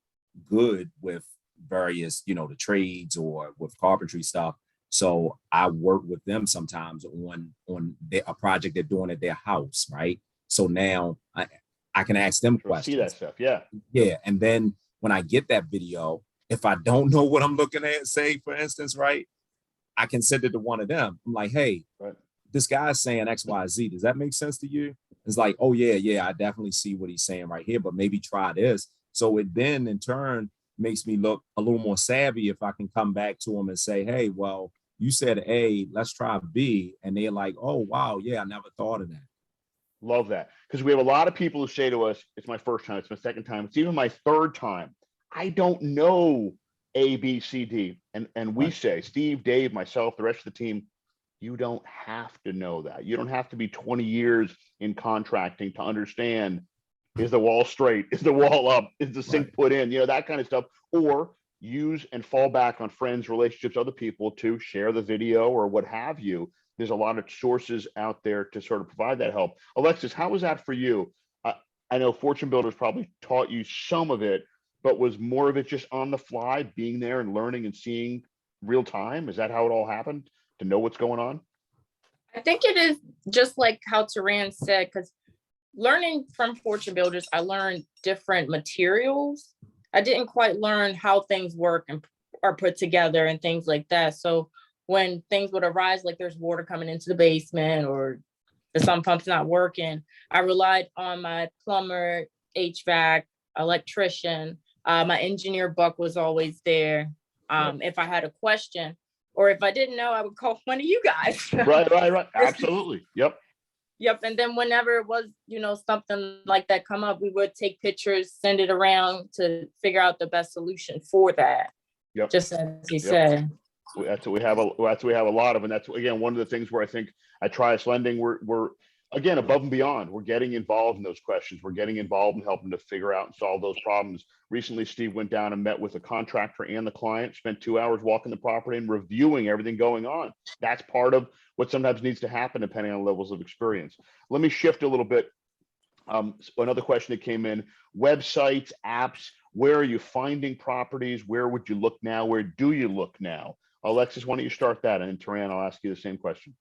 good with various, the trades or with carpentry stuff. So I work with them sometimes on a project they're doing at their house, right? So now I can ask them questions. See that stuff, yeah. Yeah, and then when I get that video, if I don't know what I'm looking at, say for instance, right, I can send it to one of them. I'm like, hey, right, this guy's saying X, Y, Z. Does that make sense to you? It's like, oh yeah, I definitely see what he's saying right here, but maybe try this. So it then in turn makes me look a little more savvy if I can come back to them and say, hey, well, you said A, let's try B. And they're like, oh, wow, yeah, I never thought of that. Love that. Because we have a lot of people who say to us, it's my first time, it's my second time, it's even my third time. I don't know A, B, C, D. And we say, Steve, Dave, myself, the rest of the team, you don't have to know that. You don't have to be 20 years in contracting to understand, is the wall straight? Is the wall up? Is the sink put in? That kind of stuff. Or use and fall back on friends, relationships, other people to share the video or what have you. There's a lot of sources out there to sort of provide that help. Alexis, how was that for you? I know Fortune Builders probably taught you some of it, but was more of it just on the fly, being there and learning and seeing real time? Is that how it all happened, to know what's going on? I think it is just like how Torran said, because learning from Fortune Builders, I learned different materials. I didn't quite learn how things work and are put together and things like that. So when things would arise, like there's water coming into the basement or the sump pump's not working, I relied on my plumber, HVAC, electrician. My engineer Buck was always there. If I had a question or if I didn't know, I would call one of you guys. Right. Absolutely. Yep. And then whenever it was, something like that come up, we would take pictures, send it around to figure out the best solution for that. Yep. Just as he said. That's what we have a lot of, and that's again one of the things where I think at Trius Lending we're again, above and beyond, we're getting involved in those questions. We're getting involved in helping to figure out and solve those problems. Recently, Steve went down and met with a contractor and the client, spent 2 hours walking the property and reviewing everything going on. That's part of what sometimes needs to happen depending on levels of experience. Let me shift a little bit. Another question that came in: websites, apps, where are you finding properties? Where would you look now? Where do you look now? Alexis, why don't you start that? And then Torran, I'll ask you the same question.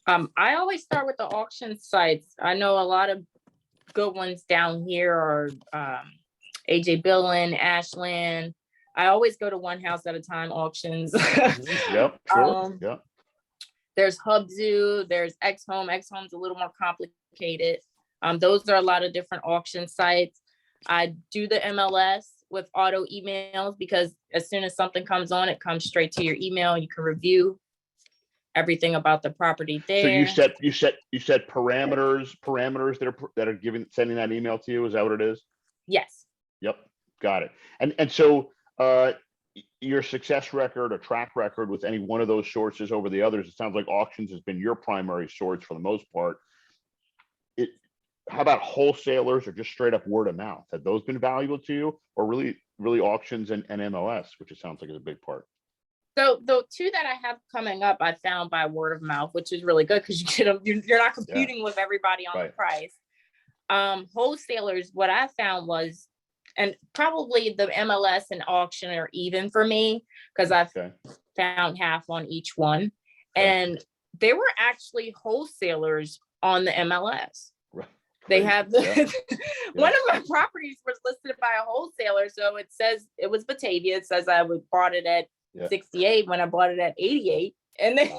I always start with the auction sites. I know a lot of good ones down here are AJ Billen, Ashland. I always go to one house at a time auctions. Yep, sure. Yep. There's Hubzoo, there's X Home. X Home's a little more complicated. Those are a lot of different auction sites. I do the MLS with auto emails because as soon as something comes on, it comes straight to your email. You can review everything about the property there. So you set parameters that are sending that email to you. Is that what it is? Yes. Yep, got it. And so your success record or track record with any one of those sources over the others, it sounds like auctions has been your primary source for the most part. How about wholesalers or just straight up word of mouth? Have those been valuable to you, or really auctions and MLS, which it sounds like is a big part? So the two that I have coming up, I found by word of mouth, which is really good because you get them, you're not competing with everybody on the price. Wholesalers, what I found was, and probably the MLS and auction are even for me because I've found half on each one. And there were actually wholesalers on the MLS. Right. They have one of my properties was listed by a wholesaler. So it says it was Batavia. It says I bought it at 68 when I bought it at 88. And then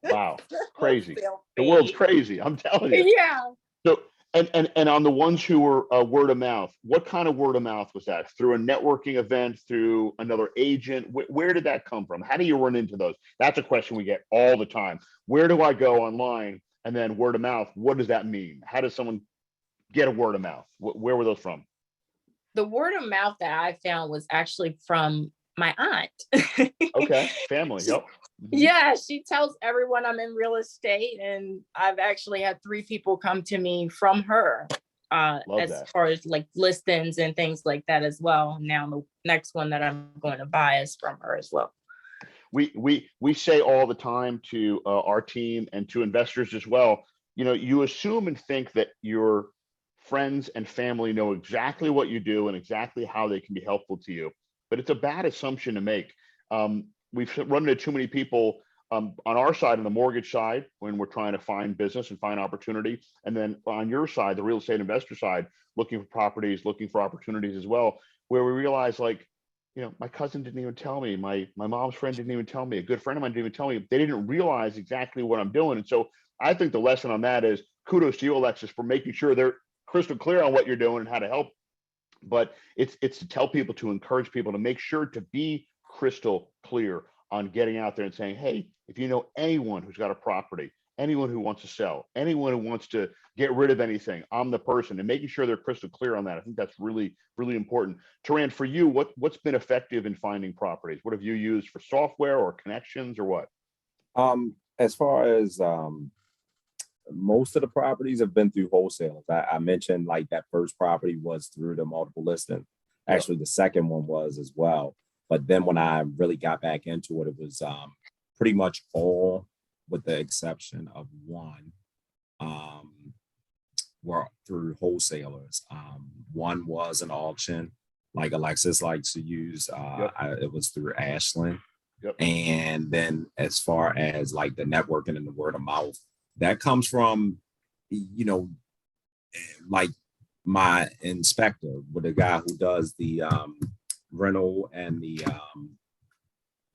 wow, crazy. The world's crazy. I'm telling you. Yeah. So and on the ones who were word of mouth, what kind of word of mouth was that? Through a networking event, through another agent? Where did that come from? How do you run into those? That's a question we get all the time. Where do I go online? And then word of mouth, what does that mean? How does someone get a word of mouth? Where were those from? The word of mouth that I found was actually from my aunt. Okay, family. Yep. Yeah, she tells everyone I'm in real estate, and I've actually had 3 people come to me from her far as like listings and things like that as well. Now the next one that I'm going to buy is from her as well. We say all the time to our team and to investors as well, you assume and think that your friends and family know exactly what you do and exactly how they can be helpful to you, but it's a bad assumption to make. We've run into too many people on our side, on the mortgage side, when we're trying to find business and find opportunity, and then on your side, the real estate investor side, looking for properties, looking for opportunities as well, where we realize, like, my cousin didn't even tell me, my mom's friend didn't even tell me, a good friend of mine didn't even tell me. They didn't realize exactly what I'm doing. And so I think the lesson on that is kudos to you, Alexis, for making sure they're crystal clear on what you're doing and how to help. But it's to tell people, to encourage people to make sure to be crystal clear on getting out there and saying, hey, if you know anyone who's got a property, anyone who wants to sell, anyone who wants to get rid of anything, I'm the person, and making sure they're crystal clear on that. I think that's really, really important. Torran, for you, what's been effective in finding properties? What have you used for software or connections or what? As far as most of the properties have been through wholesalers. I mentioned like that first property was through the multiple listing. Actually, the second one was as well. But then when I really got back into it, it was pretty much all, with the exception of one, were through wholesalers. One was an auction, like Alexis likes to use. It was through Ashland. And then as far as like the networking and the word of mouth, that comes from, like my inspector, with a guy who does the rental and the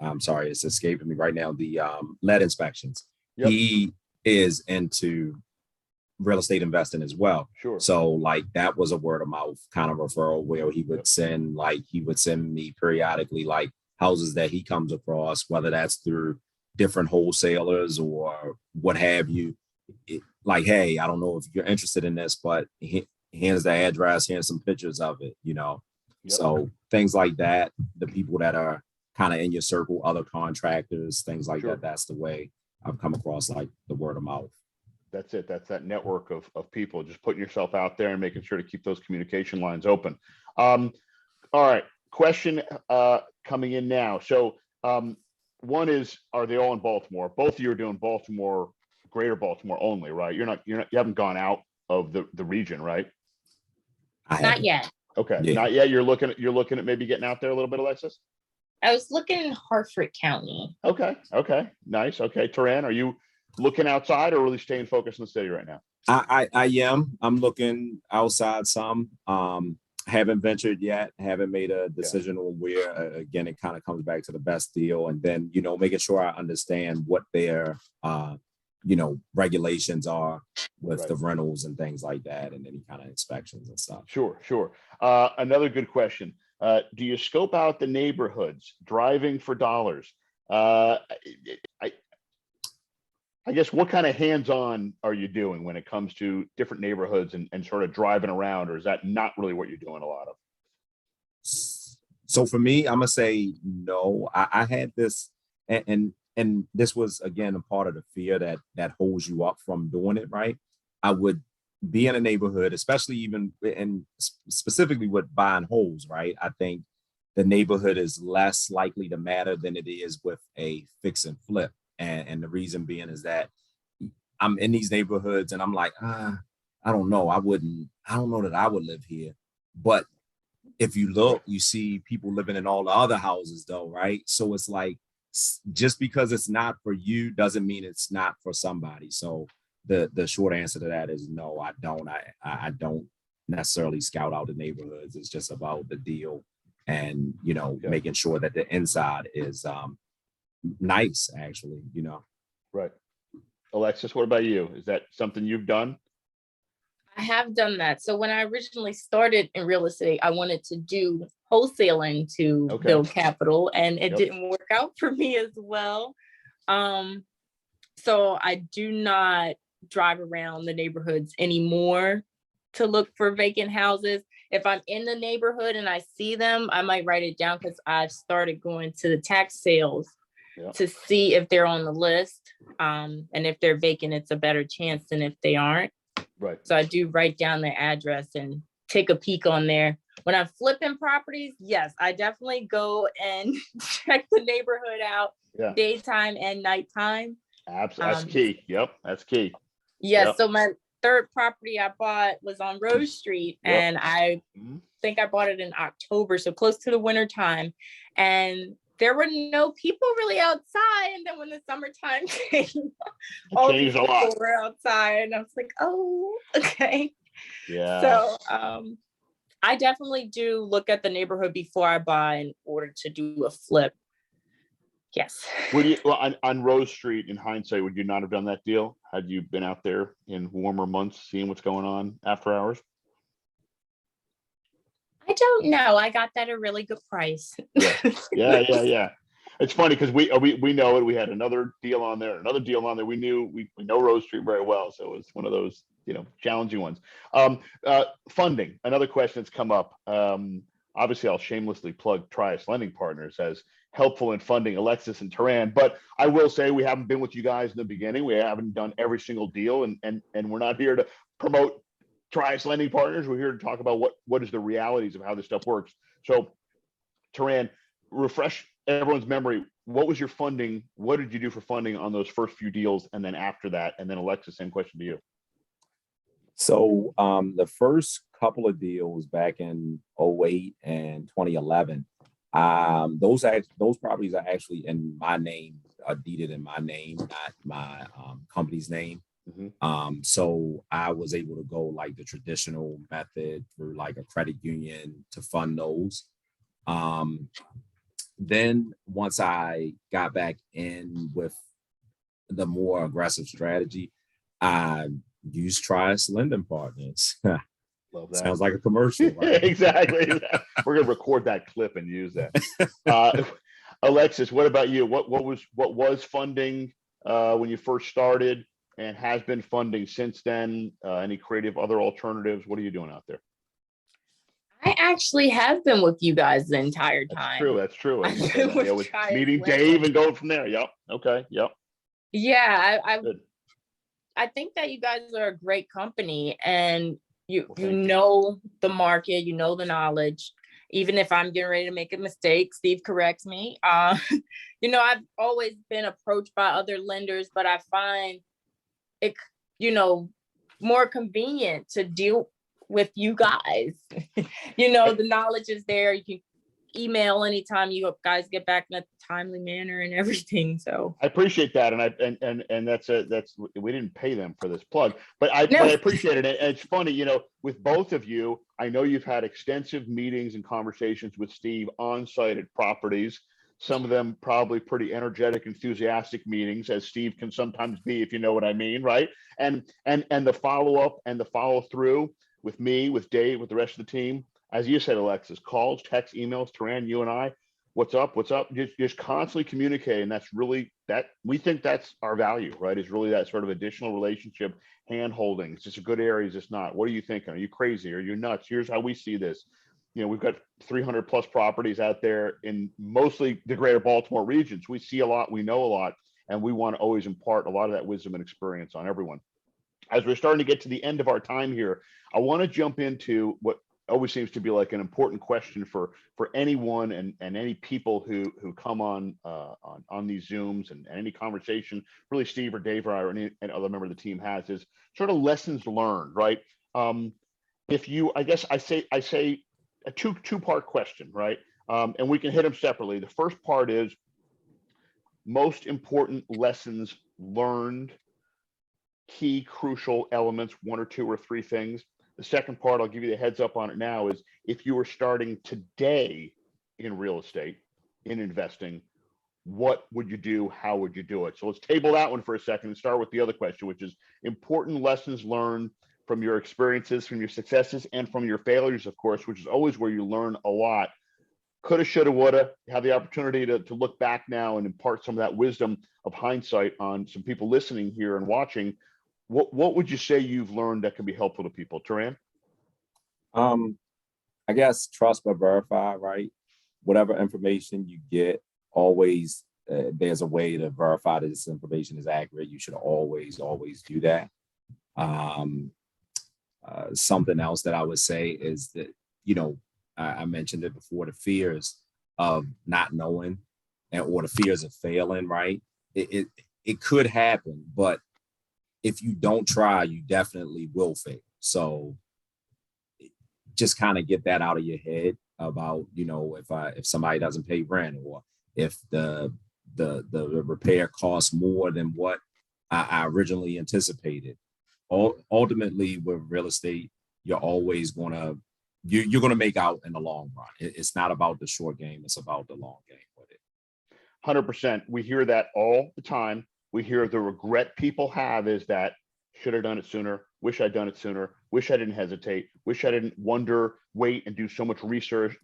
I'm sorry, it's escaping me right now, the lead inspections. He is into real estate investing as well. Sure. So like that was a word of mouth kind of referral where he would send me periodically like houses that he comes across, whether that's through different wholesalers or what have you. Like, hey, I don't know if you're interested in this, but here's the address, here's some pictures of it, So things like that, the people that are kind of in your circle, other contractors, things like that. That's the way I've come across like the word of mouth. That's it. That's that network of people, just putting yourself out there and making sure to keep those communication lines open. All right. Question coming in now. So one is, are they all in Baltimore? Both of you are doing Baltimore, greater Baltimore only, right? You haven't gone out of the region, right? Not yet. Okay. Yeah. Not yet. You're looking at maybe getting out there a little bit, Alexis? I was looking in Hartford County. Okay. Nice. Okay. Torran, are you looking outside or really staying focused in the city right now? I am. I'm looking outside some. Haven't ventured yet. Haven't made a decision on where. Again, it kind of comes back to the best deal, and then making sure I understand what their regulations are with the rentals and things like that, and any kind of inspections and stuff. Sure. Another good question. Do you scope out the neighborhoods, driving for dollars? I guess what kind of hands-on are you doing when it comes to different neighborhoods and sort of driving around, or is that not really what you're doing a lot of? So for me, I'm gonna say no. I had this, and this was again a part of the fear that holds you up from doing it, right? I would be in a neighborhood, especially even and specifically with buying homes, right? I think the neighborhood is less likely to matter than it is with a fix and flip. And the reason being is that I'm in these neighborhoods and I'm like, I don't know. I don't know that I would live here. But if you look, you see people living in all the other houses though, right? So it's like, just because it's not for you doesn't mean it's not for somebody. So the short answer to that is no, I don't. I don't necessarily scout out the neighborhoods. It's just about the deal and, making sure that the inside is nice, actually, Right. Alexis, what about you? Is that something you've done? I have done that. So when I originally started in real estate, I wanted to do wholesaling to build capital, and it didn't work out for me as well. So I do not drive around the neighborhoods anymore to look for vacant houses. If I'm in the neighborhood and I see them, I might write it down because I've started going to the tax sales to see if they're on the list. And if they're vacant, it's a better chance than if they aren't. Right. So I do write down the address and take a peek on there. When I'm flipping properties, yes, I definitely go and check the neighborhood out daytime and nighttime. Absolutely. That's key. Yep. That's key. Yes. So my third property I bought was on Rose Street, and I think I bought it in October, so close to the winter time. And there were no people really outside. And then when the summertime came, all these people were outside. And I was like, oh, okay. Yeah. So I definitely do look at the neighborhood before I buy in order to do a flip. Yes. Would you, on Rose Street, in hindsight, would you not have done that deal had you been out there in warmer months, seeing what's going on after hours? I don't know. I got that at a really good price. Yeah. It's funny because we know it. We had another deal on there. We know Rose Street very well, so it was one of those challenging ones. Funding, another question that's come up. Obviously, I'll shamelessly plug Trius Lending Partners as helpful in funding Alexis and Torran, but I will say we haven't been with you guys in the beginning. We haven't done every single deal, and we're not here to promote Trius Lending Partners. We're here to talk about what is the realities of how this stuff works. So, Torran, refresh everyone's memory. What was your funding? What did you do for funding on those first few deals, and then after that? And then Alexis, same question to you. So the first couple of deals back in 2008 and 2011, those properties are actually in my name, are deeded in my name, not my company's name. So I was able to go like the traditional method through like a credit union to fund those. Then once I got back in with the more aggressive strategy, I used Trius Lending Partners. Love that. Sounds like a commercial, right? Exactly. We're gonna record that clip and use that. Alexis, what about you? What was funding when you first started, and has been funding since then? Any creative other alternatives? What are you doing out there? I actually have been with you guys the entire time. That's true. With meeting Dave and going from there. Yep. Okay. Yep. Yeah, I think that you guys are a great company, and you Well, you thank you. know the market, you know the knowledge. Even if I'm getting ready to make a mistake, Steve corrects me. I've always been approached by other lenders, but I find it, more convenient to deal with you guys. The knowledge is there. You can email anytime you guys get back in a timely manner and everything. So I appreciate that, and that's we didn't pay them for this plug, but I no, appreciate it. And it's funny, with both of you, I know you've had extensive meetings and conversations with Steve on site at properties. Some of them probably pretty energetic, enthusiastic meetings, as Steve can sometimes be, if you know what I mean, right? And the follow up and the follow through with me, with Dave, with the rest of the team, as you said, Alexis, calls, texts, emails, Torran, you and I. What's up? Just constantly communicating. That's really that we think that's our value, right? Is really that sort of additional relationship, hand holding. Is this a good area? Is this not? What are you thinking? Are you crazy? Are you nuts? Here's how we see this. We've got 300 plus properties out there in mostly the greater Baltimore regions. We see a lot, we know a lot, and we want to always impart a lot of that wisdom and experience on everyone. As we're starting to get to the end of our time here, I want to jump into what always seems to be like an important question for anyone and any people who come on these Zooms and any conversation, really Steve or Dave or I or any other member of the team has, is sort of lessons learned, right? I guess I say a two-part question, right? And we can hit them separately. The first part is most important lessons learned, key crucial elements, one or two or three things. The second part, I'll give you the heads up on it now, is if you were starting today in real estate, in investing, what would you do? How would you do it? So let's table that one for a second and start with the other question, which is important lessons learned from your experiences, from your successes, and from your failures, of course, which is always where you learn a lot. Coulda, shoulda, woulda. Have the opportunity to look back now and impart some of that wisdom of hindsight on some people listening here and watching. What would you say you've learned that can be helpful to people, Torran? I guess trust but verify, right? Whatever information you get, always there's a way to verify that this information is accurate. You should always do that. Something else that I would say is that, I mentioned it before, the fears of not knowing or the fears of failing, right? It could happen, but if you don't try, you definitely will fail. So just kind of get that out of your head about, if somebody doesn't pay rent, or if the repair costs more than what I originally anticipated. Ultimately, with real estate, you're always you're gonna make out in the long run. It's not about the short game; it's about the long game with it. 100%. We hear that all the time. We hear the regret people have is that should have done it sooner, wish I'd done it sooner, wish I didn't hesitate, wish I didn't wonder, wait, and do so much research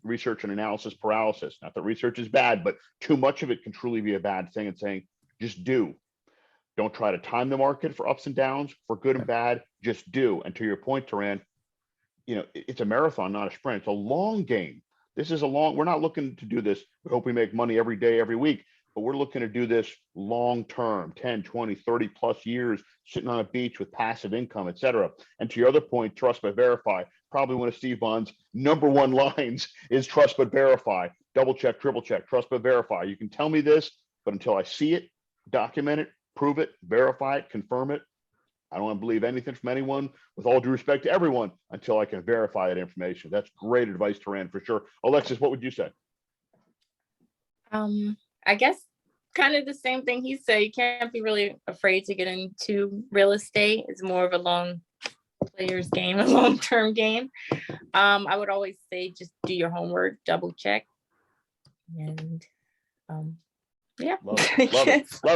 and analysis paralysis. Not that research is bad, but too much of it can truly be a bad thing. And saying, just do. Don't try to time the market for ups and downs, for good and bad, just do. And to your point, Torran, it's a marathon, not a sprint. It's a long game. We're not looking to do this. We hope we make money every day, every week. But we're looking to do this long term, 10, 20, 30 plus years, sitting on a beach with passive income, et cetera. And to your other point, trust but verify. Probably one of Steve Bond's number one lines is trust but verify. Double check, triple check, trust but verify. You can tell me this, but until I see it, document it, prove it, verify it, confirm it, I don't want to believe anything from anyone, with all due respect to everyone, until I can verify that information. That's great advice, Torran, for sure. Alexis, what would you say? I guess kind of the same thing he said. You can't be really afraid to get into real estate. It's more of a long player's game, a long-term game. I would always say just do your homework, double check, and yeah. Love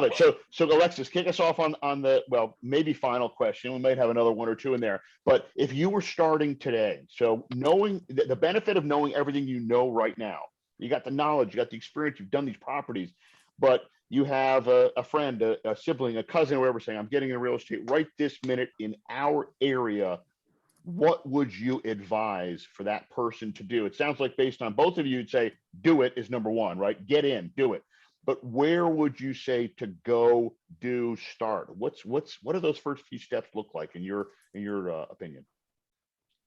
it. So Alexis, kick us off on the, well, maybe final question. We might have another one or two in there, but if you were starting today, so knowing the benefit of knowing everything you know right now, you got the knowledge, you got the experience, you've done these properties, but you have a friend, a sibling, a cousin, or whatever, saying, I'm getting into real estate right this minute in our area. What would you advise for that person to do? It sounds like based on both of you, you'd say, do it is number one, right? Get in, do it. but where would you say to go start? What do those first few steps look like in your opinion?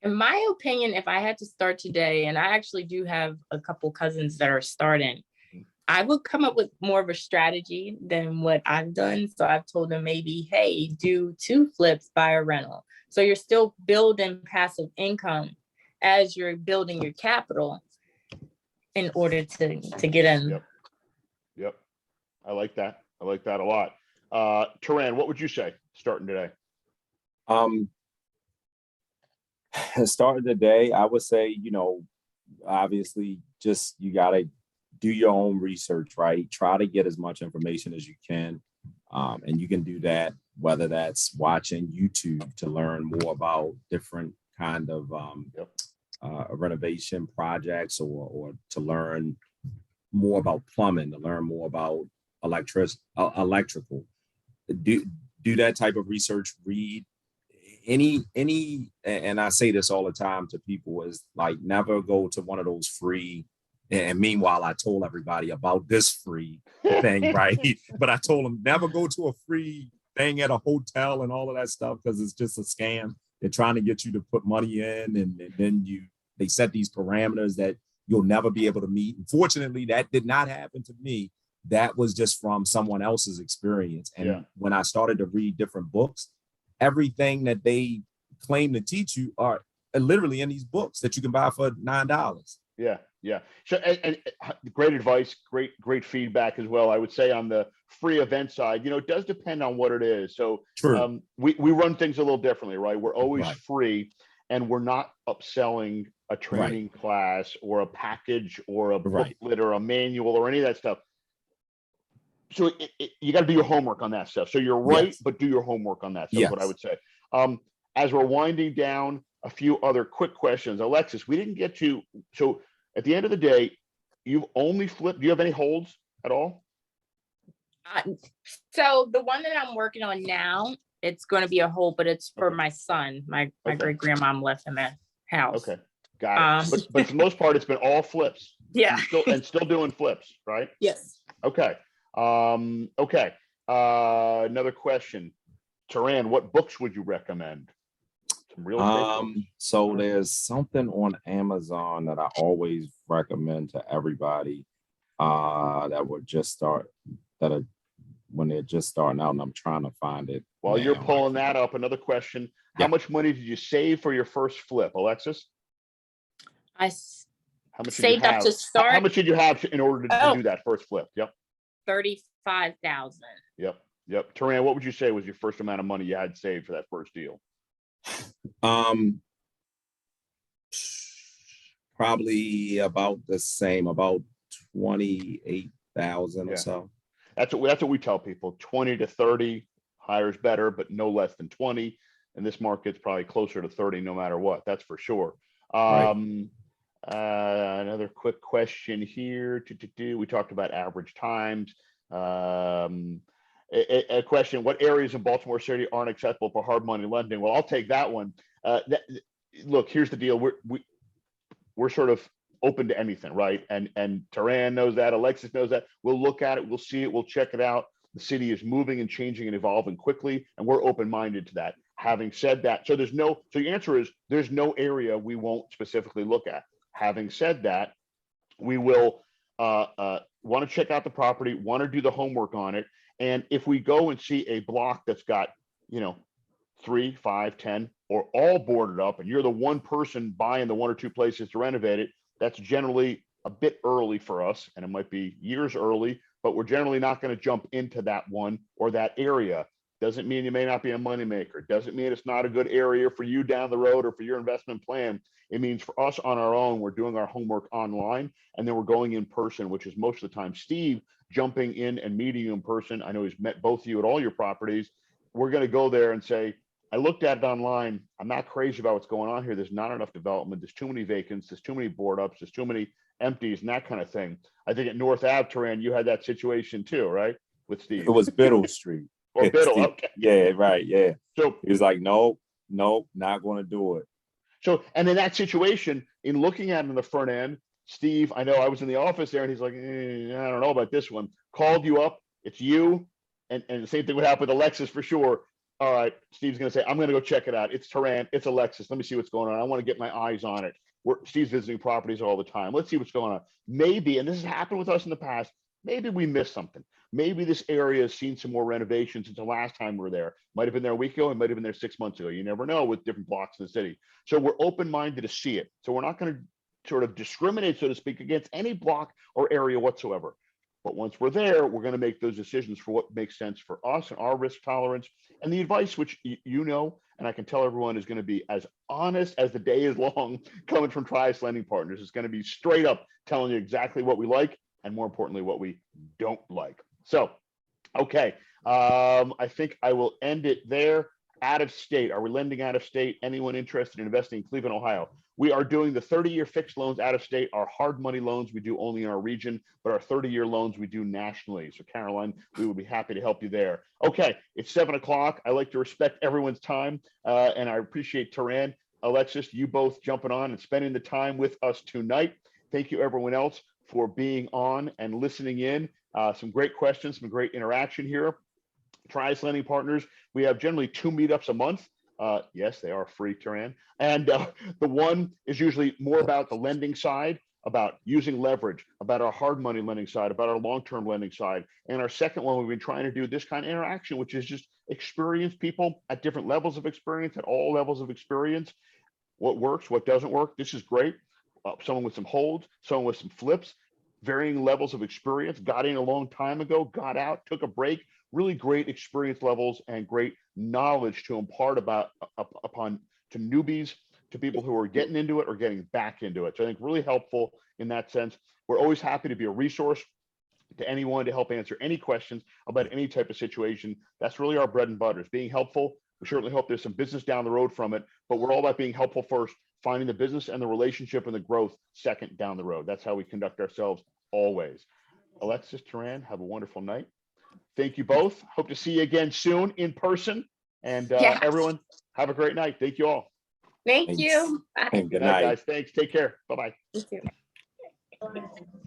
In my opinion, if I had to start today, and I actually do have a couple cousins that are starting, I would come up with more of a strategy than what I've done. So I've told them maybe, hey, do 2 flips, buy a rental. So you're still building passive income as you're building your capital in order to get in. Yep. I like that. I like that a lot. Torran, what would you say starting today? Starting today, I would say, obviously just you got to do your own research, right? Try to get as much information as you can. And you can do that, whether that's watching YouTube to learn more about different kind of renovation projects, or to learn more about plumbing, to learn more about electrical. Do that type of research, read any, and I say this all the time to people, is like, never go to one of those free. And meanwhile, I told everybody about this free thing, right? But I told them never go to a free thing at a hotel and all of that stuff, because it's just a scam. They're trying to get you to put money in, and then they set these parameters that you'll never be able to meet. Unfortunately, that did not happen to me. That was just from someone else's experience. And when I started to read different books, everything that they claim to teach you are literally in these books that you can buy for $9. Yeah. So, and great advice, great feedback as well. I would say on the free event side, it does depend on what it is. So we run things a little differently, right? We're always free, and we're not upselling a training class or a package or a booklet or a manual or any of that stuff. So you got to do your homework on that stuff. So you're right, but do your homework on that stuff, what I would say. As we're winding down, a few other quick questions. Alexis, we didn't get to, so at the end of the day, you've only flipped. Do you have any holds at all? So the one that I'm working on now, it's going to be a hold, but it's for my son. My great grandmom left him at house. Okay, got it. But for the most part, it's been all flips. Yeah. Still doing flips, right? Yes. Okay. Another question. Torran, what books would you recommend? Real estate. So there's something on Amazon that I always recommend to everybody that would just start, when they're just starting out, and I'm trying to find it. While you're pulling that up, another question. How much money did you save for your first flip, Alexis? How much saved up to start? How much did you have in order to do that first flip? Yep. $35,000. Yep. Torran, what would you say was your first amount of money you had saved for that first deal? Probably about the same, about 28,000 or so. That's what we tell people. 20 to 30, higher is better, but no less than 20. And this market's probably closer to 30 no matter what. That's for sure. Another quick question here. We talked about average times. A question: what areas in Baltimore City aren't acceptable for hard money lending? Well, I'll take that one. Look, here's the deal: we're sort of open to anything, right? And Torran knows that. Alexis knows that. We'll look at it. We'll see it. We'll check it out. The city is moving and changing and evolving quickly, and we're open-minded to that. Having said that, so the answer is there's no area we won't specifically look at. Having said that, we will want to check out the property, want to do the homework on it. And if we go and see a block that's got, 3, 5, 10, or all boarded up, and you're the one person buying the 1 or 2 places to renovate it, that's generally a bit early for us, and it might be years early, but we're generally not going to jump into that one or that area. Doesn't mean you may not be a moneymaker. Doesn't mean it's not a good area for you down the road or for your investment plan. It means for us on our own, we're doing our homework online, and then we're going in person, which is most of the time Steve jumping in and meeting you in person. I know he's met both of you at all your properties. We're going to go there and say, I looked at it online. I'm not crazy about what's going on here. There's not enough development. There's too many vacants. There's too many board ups. There's too many empties and that kind of thing. I think at North Ave, Torran, you had that situation too, right? With Steve. It was Biddle Street. Or Biddle, Steve, okay. Yeah, right, yeah. So he was like, nope, not going to do it. So, and in that situation, in looking at it in the front end, Steve, I know I was in the office there, and he's like, I don't know about this one. called you up, it's you, and the same thing would happen with Alexis for sure. All right, Steve's going to say, I'm going to go check it out. It's Torran, it's Alexis. Let me see what's going on. I want to get my eyes on it. Steve's visiting properties all the time. Let's see what's going on. Maybe, and this has happened with us in the past, maybe we missed something. Maybe this area has seen some more renovations since the last time we were there. Might have been there a week ago, it might have been there 6 months ago. You never know with different blocks in the city. So we're open-minded to see it. So we're not going to sort of discriminate, so to speak, against any block or area whatsoever. But once we're there, we're going to make those decisions for what makes sense for us and our risk tolerance. And the advice, which you know, and I can tell everyone, is going to be as honest as the day is long, coming from Trius Lending Partners. It's going to be straight up telling you exactly what we like and, more importantly, what we don't like. So, okay, I think I will end it there. Out of state, are we lending out of state? Anyone interested in investing in Cleveland, Ohio? We are doing the 30-year fixed loans out of state. Our hard money loans we do only in our region, but our 30-year loans we do nationally. So Caroline, we would be happy to help you there. Okay, it's 7 o'clock. I like to respect everyone's time, and I appreciate Torran, Alexis, you both jumping on and spending the time with us tonight. Thank you, everyone else, for being on and listening in. Some great questions, some great interaction here. Trius Lending Partners, we have generally 2 meetups a month. Yes, they are free, Torran. And the one is usually more about the lending side, about using leverage, about our hard money lending side, about our long-term lending side. And our second one, we've been trying to do this kind of interaction, which is just experienced people at different levels of experience, at all levels of experience. What works, what doesn't work. This is great. Someone with some holds, someone with some flips, varying levels of experience, got in a long time ago, got out, took a break. Really great experience levels and great knowledge to impart upon to newbies, to people who are getting into it or getting back into it. So I think really helpful in that sense. We're always happy to be a resource to anyone to help answer any questions about any type of situation. That's really our bread and butter, is being helpful. We certainly hope there's some business down the road from it, but we're all about being helpful first, finding the business and the relationship and the growth second down the road. That's how we conduct ourselves always. Alexis, Torran, have a wonderful night. Thank you both. Hope to see you again soon in person. And Yeah. everyone, have a great night. Thank you all. Thank Thanks. you. Bye. Good Good night, night. guys. Thanks. Take care. Bye-bye. You too.